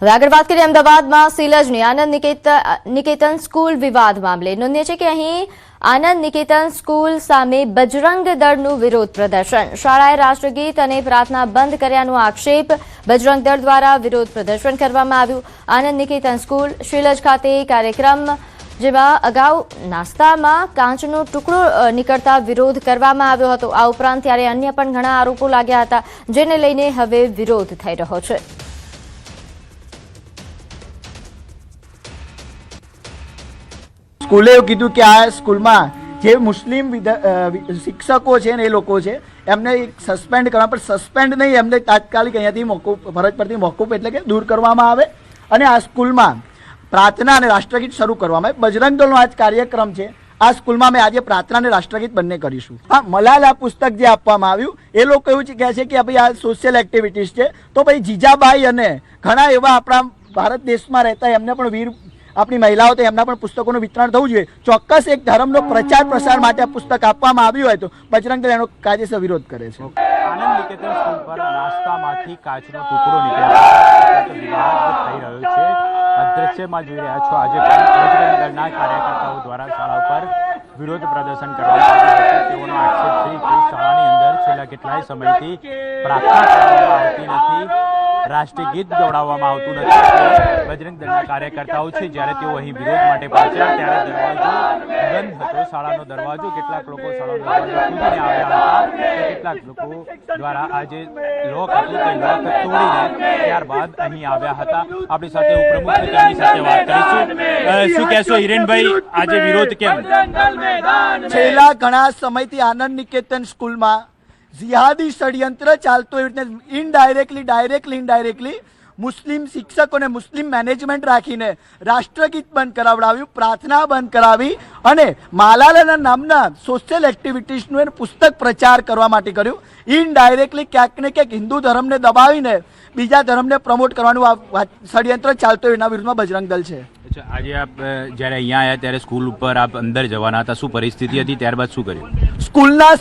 હવે આગળ વાત કરીએ અમદાવાદમાં સિલજની આનંદ નિકેતન સ્કૂલ વિવાદ મામલે નોંધ્ય છે કે અહીં આનંદ નિકેતન સ્કૂલ સામે બજરંગ દળનું વિરોધ પ્રદર્શન, શાળાએ રાષ્ટ્રગીત અને પ્રાર્થના બંધ કર્યાનો આક્ષેપ બજરંગ દળ દ્વારા વિરોધ પ્રદર્શન કરવામાં આવ્યું। આનંદ નિકેતન સ્કૂલ શિલજ ખાતે કાર્યક્રમ જેમાં અગાઉ નાસ્તામાં કાચનો ટુકડો નીકળતા વિરોધ કરવામાં આવ્યો હતો। આ ઉપરાંત ત્યારે અન્ય પણ ઘણા આરોપો લાગ્યા હતા, જેને લઈને હવે વિરોધ થઈ રહ્યો છે। સ્કૂલે એવું કીધું કે આ સ્કૂલમાં જે મુસ્લિમ શિક્ષકો છે ને એ લોકો છે એમને સસ્પેન્ડ કરવા, પણ સસ્પેન્ડ નહીં, એમને તાત્કાલિક અહીંયાથી મોકૂફ, ફરજ પરથી મોકૂફ એટલે કે દૂર કરવામાં આવે અને આ સ્કૂલમાં પ્રાર્થના અને રાષ્ટ્રગીત શરૂ કરવામાં આવે। બજરંગ દળનો આજ કાર્યક્રમ છે। આ સ્કૂલમાં અમે આજે પ્રાર્થના અને રાષ્ટ્રગીત બંને કરીશું। હા, મલાલ આ પુસ્તક જે આપવામાં આવ્યું એ લોકો એવું કહે છે કે ભાઈ આ સોશિયલ એક્ટિવિટીઝ છે, તો ભાઈ જીજાબાઈ અને ઘણા એવા આપણા ભારત દેશમાં રહેતા એમને પણ વીર આપણી મહિલાઓ તો એમના પણ પુસ્તકોનું વિતરણ થવું જોઈએ। ચોક્કસ એક ધર્મનો પ્રચાર પ્રસાર માટે આ પુસ્તક આપવામાં આવ્યું હોય તો બજરંગ દળ એનો કાયદેસર વિરોધ કરે છે। આનંદ નિકેતન સ્કૂલ પર નાસ્તામાંથી કાચનો ટુકડો નીકળ્યો વિવાદ થઈ રહ્યો છે। દ્રશ્યમાં જોઈ રહ્યા છો, આજે બજરંગ દળના કાર્યકર્તાઓ દ્વારા શાળા પર વિરોધ પ્રદર્શન કરવામાં આવ્યું હતું। તેઓનો આક્ષેપ છે કે શાળાની અંદર છેલ્લા કેટલાય સમયથી પ્રાર્થના કરવામાં આવતી નથી, રાષ્ટ્રીય ગીત ગવડાવવામાં આવતું નથી। બજરંગ દળના કાર્યકર્તાઓ છે જ્યારે તેઓ અહીં વિરોધ માટે પહોંચ્યા ત્યારે દરવાજો બંધ હતો, શાળાનો દરવાજો, કેટલાક લોકો શાળાનો દરવાજો ખોલીને આવ્યા હતા, કેટલાક લોકો દ્વારા આ જે લોક હતું તે લોક તોડીને ત્યારબાદ અહીં આવ્યા હતા। આપણી સાથે ઉપપ્રમુખ છે, તેમની સાથે વાત કરીશું। શું કહેશો હિરેનભાઈ, આજે વિરોધ કેમ? છેલ્લા ઘણા સમયથી આનંદ નિકેતન સ્કૂલમાં જિહાદી ષડયંત્ર ચાલતું, એવી રીતે ઇનડાયરેક્ટલી, ડાયરેક્ટલી, ઇનડાયરેક્ટલી મુસ્લિમ શિક્ષકોને મુસ્લિમ મેનેજમેન્ટ રાખીને રાષ્ટ્રગીત બંધ કરાવડાવ્યું, પ્રાર્થના બંધ કરાવી અને માલાલાના નામના સોશિયલ એક્ટિવિટીઝનું એને પુસ્તક પ્રચાર કરવા માટે કર્યું। ઇનડાયરેક્ટલી ક્યાંક ને ક્યાંક હિન્દુ ધર્મને દબાવીને બીજા ધર્મને પ્રમોટ કરવાનું આ ષડયંત્ર ચાલતું, એના વિરુદ્ધમાં બજરંગ દળ છે। આજે આપ જ્યારે અહીંયા આવ્યા ત્યારે સ્કૂલ ઉપર આપ અંદર જવાના હતા, શું પરિસ્થિતિ હતી, ત્યારબાદ શું કર્યું? સ્કૂલના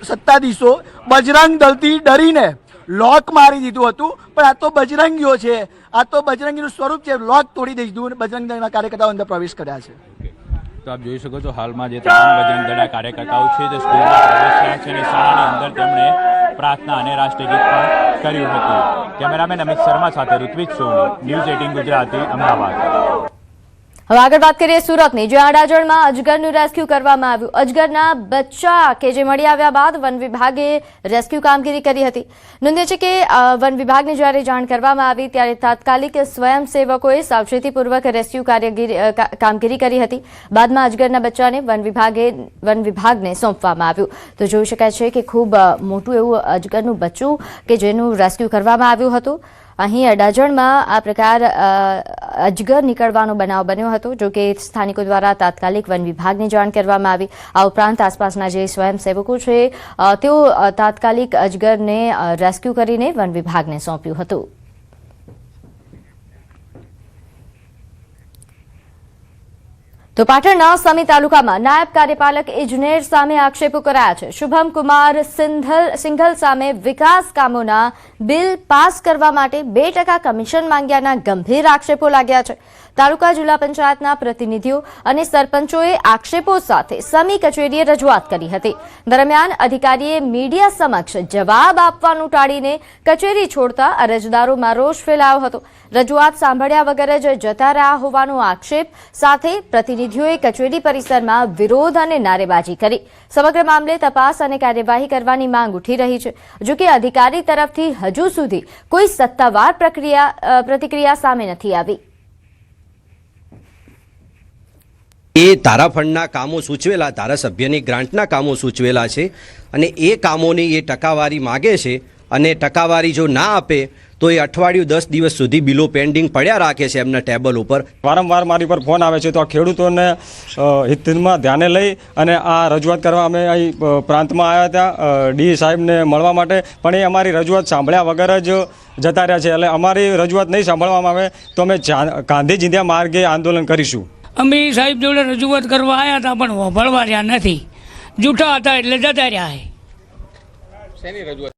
સત્તાધીશો બજરંગ દળથી ડરીને લોક મારી દીધું હતું, પણ આ તો બજરંગીઓ છે, આ તો બજરંગીનું સ્વરૂપ છે, લોક તોડી દીધું અને બજરંગ દળના કાર્યકર્તાઓ અંદર પ્રવેશ કર્યા છે। તો આપ જોઈ શકો છો હાલમાં જે તમામ બજરંગ દળના કાર્યકર્તાઓ છે તે સ્કૂલમાં પ્રવેશ્યા છે અને શાળાની અંદર તેમણે પ્રાર્થના અને રાષ્ટ્રગીત પણ કર્યું હતું। કેમેરામેન અમિત શર્મા સાથે ઋત્વિક સોની, ન્યૂઝ 18 ગુજરાતી, અમદાવાદ। હવે આગળ વાત કરીએ સુરતની, જ્યાં અડાજણમાં અજગરનું રેસ્ક્યુ કરવામાં આવ્યું। અજગરના બચ્ચા કે જે મળી આવ્યા બાદ વન વિભાગે રેસ્ક્યુ કામગીરી કરી હતી। નોંધ્ય છે કે વન વિભાગને જ્યારે જાણ કરવામાં આવી ત્યારે તાત્કાલિક સ્વયંસેવકોએ સાવચેતીપૂર્વક રેસ્ક્યુ કામગીરી કરી હતી। બાદમાં અજગરના બચ્ચાને વન વિભાગને સોંપવામાં આવ્યું। તો જોઈ શકાય છે કે ખૂબ મોટું એવું અજગરનું બચ્ચું કે જેનું રેસ્ક્યુ કરવામાં આવ્યું હતું। અહીં અડાજણમાં આ પ્રકાર અજગર નીકળવાનો બનાવ બન્યો હતો, જો કે સ્થાનિકો દ્વારા તાત્કાલિક વન વિભાગને જાણ કરવામાં આવી। આ ઉપરાંત આસપાસના જે સ્વયંસેવકો છે તેઓ તાત્કાલિક અજગરને રેસ્ક્યુ કરીને વન વિભાગને સોંપ્યું હતું। તો પાટણના સમી તાલુકામાં નાયબ કાર્યપાલક ઇજનેર સામે આક્ષેપો કરાયા છે। શુભમ કુમાર સિંઘલ સામે વિકાસ કામોના બિલ પાસ કરવા માટે 2% કમિશન માંગ્યાના ગંભીર આક્ષેપો લાગ્યા છે। તાલુકા જિલ્લા પંચાયતના પ્રતિનિધિઓ અને સરપંચોએ આક્ષેપો સાથે સમી કચેરીએ રજૂઆત કરી હતી। દરમિયાન અધિકારીએ મીડિયા સમક્ષ જવાબ આપવાનું ટાળીને કચેરી છોડતા અરજદારોમાં રોષ ફેલાયો હતો। રજૂઆત સાંભળ્યા વગર જ જતા રહ્યા હોવાનો આક્ષેપ સાથે પ્રતિનિધિઓએ કચેરી પરિસરમાં વિરોધ અને નારેબાજી કરી। સમગ્ર મામલે તપાસ અને કાર્યવાહી કરવાની માંગ ઉઠી રહી છે, જો કે અધિકારી તરફથી હજુ સુધી કોઈ સત્તાવાર પ્રતિક્રિયા સામે નથી આવી। એ ધારાફંડના કામો સૂચવેલા, ધારાસભ્યની ગ્રાન્ટના કામો સૂચવેલા છે અને એ કામોની એ ટકાવારી માગે છે અને ટકાવારી જો ના આપે તો એ અઠવાડિયું 10 દિવસ સુધી બિલો પેન્ડિંગ પડ્યા રાખે છે એમના ટેબલ ઉપર। વારંવાર મારી પર ફોન આવે છે, તો આ ખેડૂતોને હિતમાં ધ્યાને લઈ અને આ રજૂઆત કરવા અમે અહીં પ્રાંતમાં આવ્યા હતા ડી સાહેબને મળવા માટે, પણ એ અમારી રજૂઆત સાંભળ્યા વગર જ જતા રહ્યા છે। એટલે અમારી રજૂઆત નહીં સાંભળવામાં આવે તો અમે ગાંધી ચિંધ્યા માર્ગે આંદોલન કરીશું। અમે સાહેબ જોડે રજૂઆત કરવા આવ્યા હતા, પણ વળવા રહ્યા નથી, જૂઠા હતા એટલે જતા રહ્યા।